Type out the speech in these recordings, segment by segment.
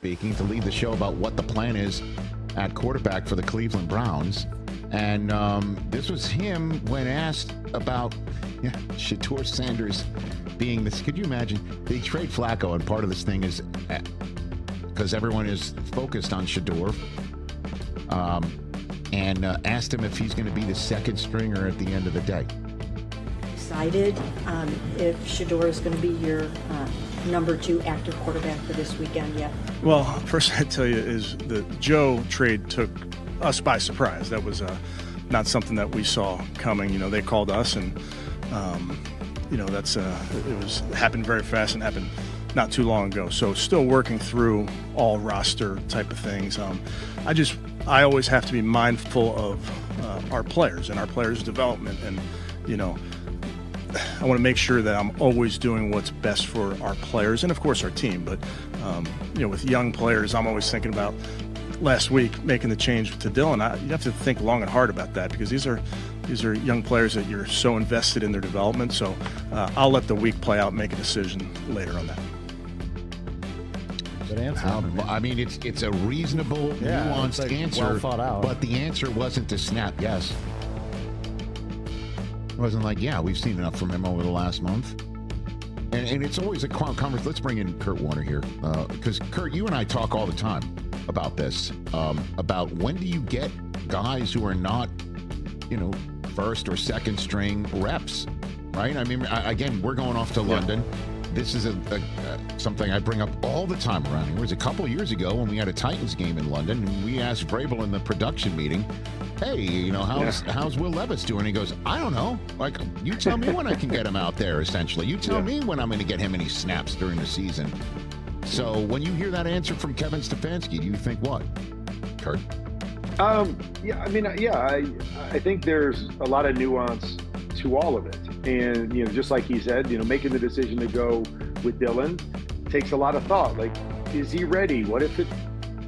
speaking to lead the show about what the plan is at quarterback for the Cleveland Browns. And this was him when asked about Shedeur Sanders being this. Could you imagine? They trade Flacco, and part of this thing is because everyone is focused on Shedeur. And asked him if he's going to be the second stringer at the end of the day. Excited if Shedeur is going to be your number 2 active quarterback for this weekend yet? Well, first I'd tell you is the Joe trade took us by surprise. That was not something that we saw coming. They called us, and it happened very fast and happened not too long ago. So still working through all roster type of things. I always have to be mindful of our players and our players' development, and I want to make sure that I'm always doing what's best for our players and of course our team. But with young players, I'm always thinking about last week making the change to Dylan. You have to think long and hard about that, because these are young players that you're so invested in their development. So I'll let the week play out and make a decision later on that. Good answer. It's a reasonable, nuanced answer, well thought out. But the answer wasn't to snap yes. It wasn't like, we've seen enough from him over the last month. And it's always a conversation. Let's bring in Kurt Warner here, because Kurt, you and I talk all the time about this, about when do you get guys who are not, first or second string reps, right? I mean, again, we're going off to London. This is something I bring up all the time around here. It was a couple years ago when we had a Titans game in London, and we asked Vrabel in the production meeting, hey, how's Will Levis doing? He goes, I don't know. Like, you tell me when I can get him out there, essentially. You tell me when I'm going to get him any snaps during the season. So when you hear that answer from Kevin Stefanski, do you think what, Kurt? I think there's a lot of nuance to all of it. And, just like he said, making the decision to go with Dylan takes a lot of thought. Like, is he ready? What if it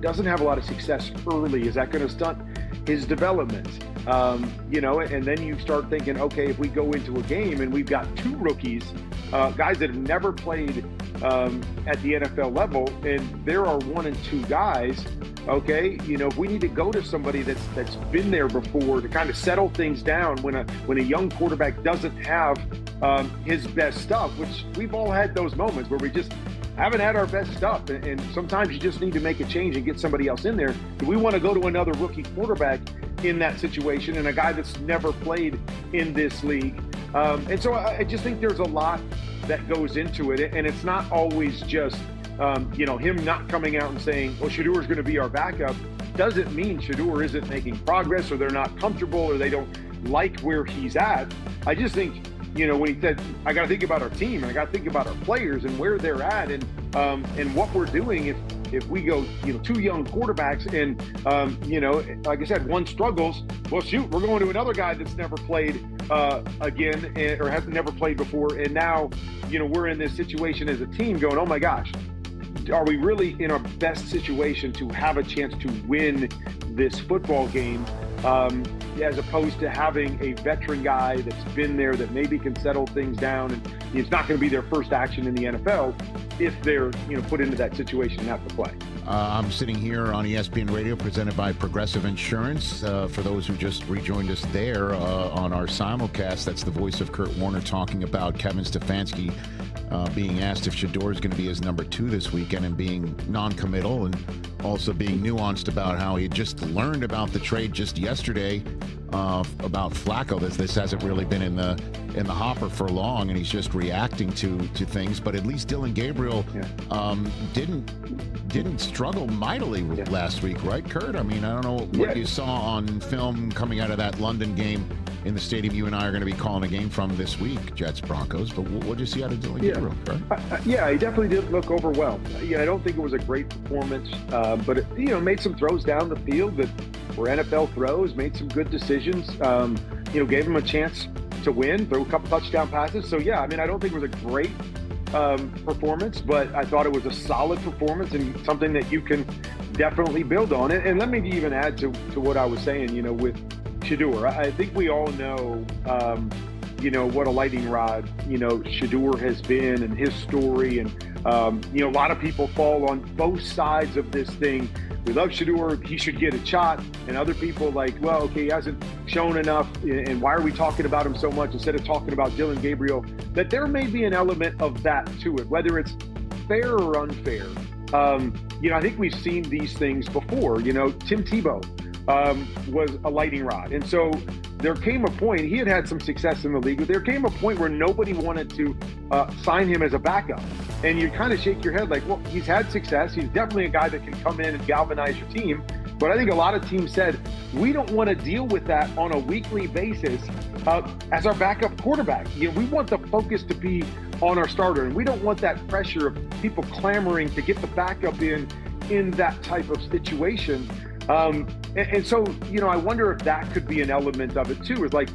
doesn't have a lot of success early? Is that going to stunt his development? And then you start thinking, okay, if we go into a game and we've got 2 rookies, guys that have never played at the NFL level, and there are 1 and 2 guys, okay, if we need to go to somebody that's been there before to kind of settle things down when a young quarterback doesn't have his best stuff, which we've all had those moments where we just haven't had our best stuff, and sometimes you just need to make a change and get somebody else in there. Do we want to go to another rookie quarterback in that situation, and a guy that's never played in this league? And so I just think there's a lot that goes into it, and it's not always just him not coming out and saying, well, Shedeur is going to be our backup. Doesn't mean Shedeur isn't making progress, or they're not comfortable, or they don't like where he's at. I just think, when he said, I got to think about our team, and I got to think about our players and where they're at, and what we're doing if we go, 2 young quarterbacks and, like I said, 1 struggles, well, shoot, we're going to another guy that's never played again, or has never played before. And now, we're in this situation as a team going, oh my gosh, are we really in our best situation to have a chance to win this football game, as opposed to having a veteran guy that's been there that maybe can settle things down, and it's not going to be their first action in the NFL if they're put into that situation and have to play. I'm sitting here on ESPN Radio, presented by Progressive Insurance. For those who just rejoined us there on our simulcast, that's the voice of Kurt Warner talking about Kevin Stefanski being asked if Shedeur is going to be his number 2 this weekend, and being non-committal, and also being nuanced about how he just learned about the trade just yesterday about Flacco. This hasn't really been in the hopper for long, and he's just reacting to things. But at least Dylan Gabriel didn't struggle mightily last week, right, Kurt? I mean, I don't know what you saw on film coming out of that London game in the stadium you and I are going to be calling a game from this week, Jets-Broncos. But what did you see out of Dylan Gabriel, Kurt? He definitely did look overwhelmed. I don't think it was a great performance, but it, made some throws down the field that were NFL throws, made some good decisions, gave him a chance to win, threw a couple touchdown passes. So, I don't think it was a great performance, but I thought it was a solid performance and something that you can definitely build on it. And let me even add to what I was saying, with Shedeur. I think we all know, what a lightning rod, Shedeur has been and his story. And, a lot of people fall on both sides of this thing. We love Shedeur, he should get a shot. And other people like, well, okay, he hasn't shown enough. And why are we talking about him so much instead of talking about Dillon Gabriel? That there may be an element of that to it, whether it's fair or unfair. I think we've seen these things before. Tim Tebow was a lightning rod. And so there came a point, he had some success in the league, but there came a point where nobody wanted to sign him as a backup. And you kind of shake your head like, well, he's had success. He's definitely a guy that can come in and galvanize your team. But I think a lot of teams said, we don't want to deal with that on a weekly basis as our backup quarterback. We want the focus to be on our starter, and we don't want that pressure of people clamoring to get the backup in that type of situation. And so, I wonder if that could be an element of it too. Is like,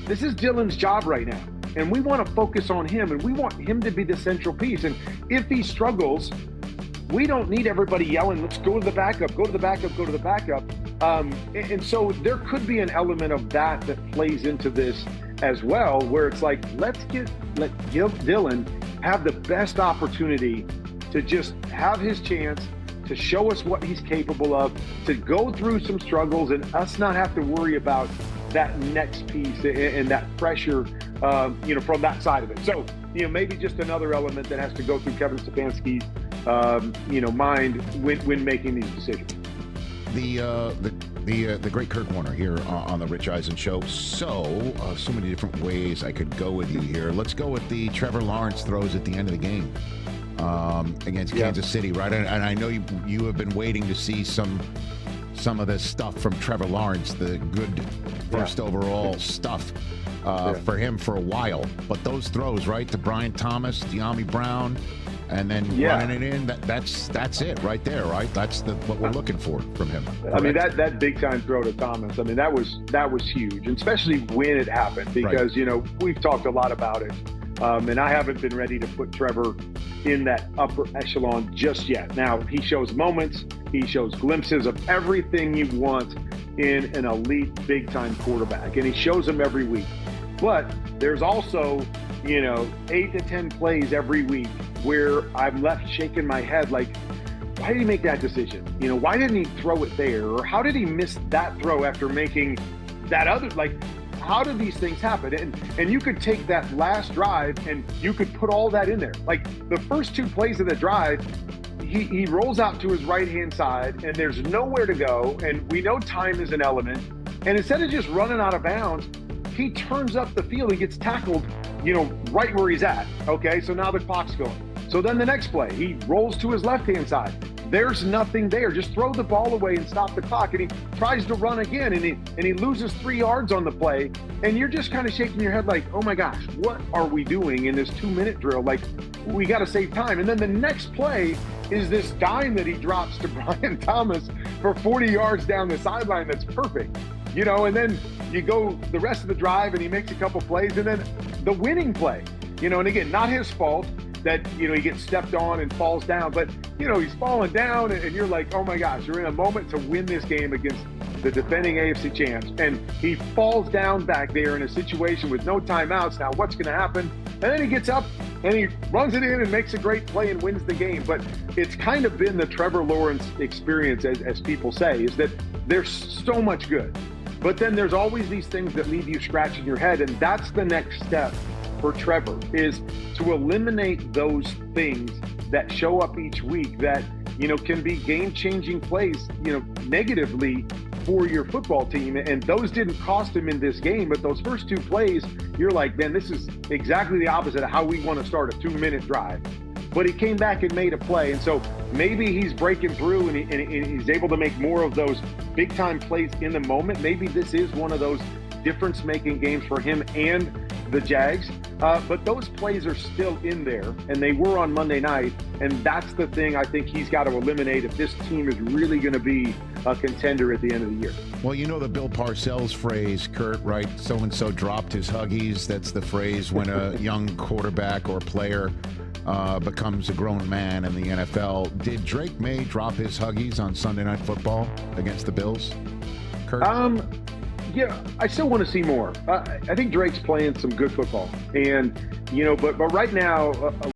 this is Dillon's job right now, and we want to focus on him, and we want him to be the central piece. And if he struggles, we don't need everybody yelling, let's go to the backup, go to the backup, go to the backup. And so there could be an element of that plays into this as well, where it's like, let Dillon have the best opportunity to just have his chance to show us what he's capable of, to go through some struggles, and us not have to worry about that next piece and that pressure, from that side of it. So, maybe just another element that has to go through Kevin Stefanski's, mind when making these decisions. The great Kurt Warner here on the Rich Eisen Show. So many different ways I could go with you here. Let's go with the Trevor Lawrence throws at the end of the game against Kansas City, right? And I know you have been waiting to see some of this stuff from Trevor Lawrence, the good first overall stuff for him for a while. But those throws, right, to Brian Thomas, De'Ami Brown, and then running it in, that's it right there, right? That's what we're looking for from him. Correct? I mean, that big time throw to Thomas, I mean, that was huge, and especially when it happened, because we've talked a lot about it, and I haven't been ready to put Trevor in that upper echelon just yet. Now, he shows moments, he shows glimpses of everything you want in an elite big time quarterback, and he shows them every week. But there's also 8 to 10 plays every week where I'm left shaking my head like, why did he make that decision? Why didn't he throw it there? Or how did he miss that throw after making that other? Like, how do these things happen? And you could take that last drive and you could put all that in there. Like, the first 2 plays of the drive, he rolls out to his right-hand side and there's nowhere to go. And we know time is an element. And instead of just running out of bounds, he turns up the field and gets tackled, right where he's at. Okay, so now the clock's going. So then the next play, he rolls to his left-hand side. There's nothing there. Just throw the ball away and stop the clock. And he tries to run again, and he loses 3 yards on the play. And you're just kind of shaking your head like, oh my gosh, what are we doing in this 2-minute drill? Like, we got to save time. And then the next play is this dime that he drops to Brian Thomas for 40 yards down the sideline. That's perfect. And then you go the rest of the drive and he makes a couple plays, and then the winning play, and again, not his fault that, he gets stepped on and falls down, but, he's falling down and you're like, oh my gosh, you're in a moment to win this game against the defending AFC champs. And he falls down back there in a situation with no timeouts. Now what's going to happen? And then he gets up and he runs it in and makes a great play and wins the game. But it's kind of been the Trevor Lawrence experience, as people say, is that there's so much good. But then there's always these things that leave you scratching your head, and that's the next step for Trevor, is to eliminate those things that show up each week that, can be game-changing plays, negatively for your football team. And those didn't cost him in this game, but those first 2 plays, you're like, man, this is exactly the opposite of how we want to start a 2-minute drive. But he came back and made a play. And so maybe he's breaking through and he's able to make more of those big time plays in the moment. Maybe this is one of those difference making games for him and the Jags. But those plays are still in there, and they were on Monday night. And that's the thing I think he's got to eliminate if this team is really going to be a contender at the end of the year. Well, the Bill Parcells phrase, Kurt, right? So-and-so dropped his Huggies. That's the phrase when a young quarterback or player becomes a grown man in the NFL. Did Drake May drop his Huggies on Sunday Night Football against the Bills, Kurt? Yeah, I still want to see more. I think Drake's playing some good football, and but right now,